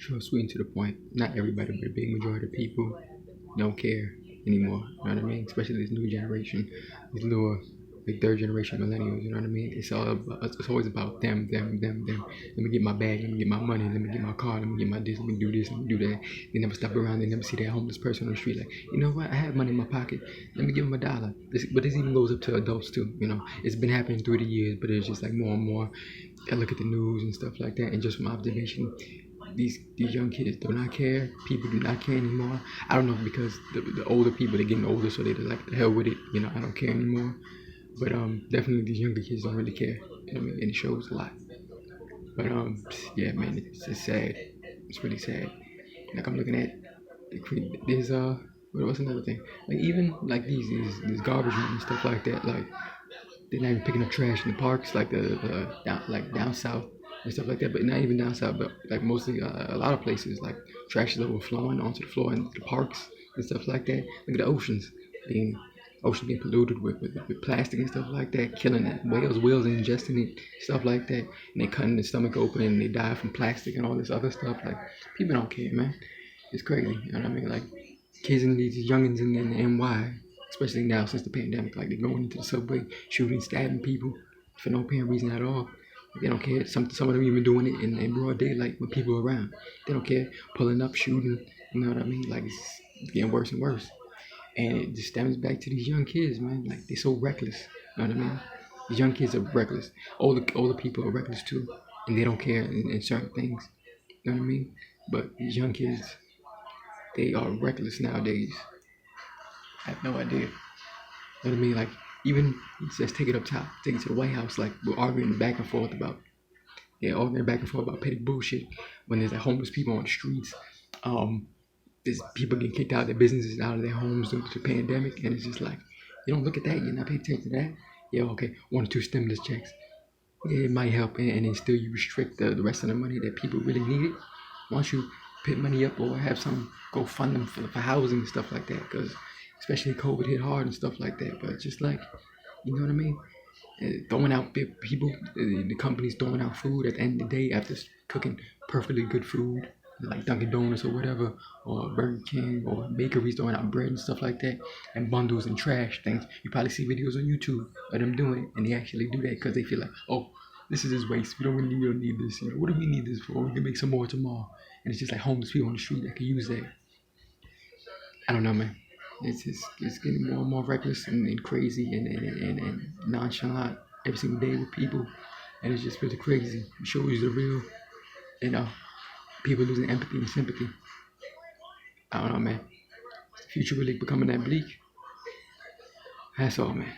Short, sweet, and to the point. Not everybody, but a big majority of people don't care anymore. You know what I mean? Especially this new generation, these newer, like third generation millennials. You know what I mean? It's always about them. Let me get my bag. Let me get my money. Let me get my car. Let me get my this. Let me do this. Let me do that. They never stop around. They never see that homeless person on the street. Like, you know what? I have money in my pocket. Let me give them $1. But this even goes up to adults too. You know, it's been happening through the years, but it's just like more and more. I look at the news and stuff like that, and just from observation, these young kids do not care. People do not care anymore. I don't know because the older people they're getting older, so they're like the hell with it. You know, I don't care anymore. But definitely these younger kids don't really care. You know what I mean? And it shows a lot. But yeah, man, it's sad. It's really sad. Like I'm looking at there's what's another thing? Like even like these garbage men and stuff like that. Like they're not even picking up trash in the parks, like the down south and stuff like that. But not even down south, but like mostly a lot of places, like trash is overflowing onto the floor in the parks and stuff like that. Look at the being ocean being polluted with plastic and stuff like that, killing it. Whales are ingesting it, stuff like that, and they cutting their stomach open and they die from plastic and all this other stuff. Like people don't care, man. It's crazy. You know what I mean? Like kids and these youngins in the NY, especially now since the pandemic, like they're going into the subway, shooting, stabbing people for no apparent reason at all. They don't care. Some of them even doing it in broad daylight with people around. They don't care. Pulling up, shooting. You know what I mean? Like it's getting worse and worse. And it just stems back to these young kids, man. Like they're so reckless. You know what I mean? These young kids are reckless. Older people are reckless too, and they don't care in certain things. You know what I mean? But these young kids, they are reckless nowadays. I have no idea. You know what I mean? Like even it says take it up top, take it to the White House. Like we're arguing back and forth about arguing back and forth about petty bullshit when there's like homeless people on the streets. Um, there's people getting kicked out of their businesses, out of their homes due to the pandemic, and it's just like you don't look at that. You're not paying attention to that. Yeah, okay, 1 or 2 stimulus checks. Yeah, it might help, and then still you restrict the rest of the money that people really need it. Why don't you put money up or have some go fund them for housing and stuff like that? Because especially COVID hit hard and stuff like that. But just like, you know what I mean? Throwing out people, the companies throwing out food at the end of the day after cooking perfectly good food, like Dunkin' Donuts or whatever, or Burger King or bakeries throwing out bread and stuff like that, and bundles and trash things. You probably see videos on YouTube of them doing it, and they actually do that because they feel like, oh, this is just waste. We don't need this. You know, what do we need this for? We can make some more tomorrow. And it's just like homeless people on the street that could use that. I don't know, man. It's getting more and more reckless and crazy and nonchalant every single day with people, and it's just really crazy. It shows you the real, you know, people losing empathy and sympathy. I don't know, man. Is the future really becoming that bleak? That's all, man.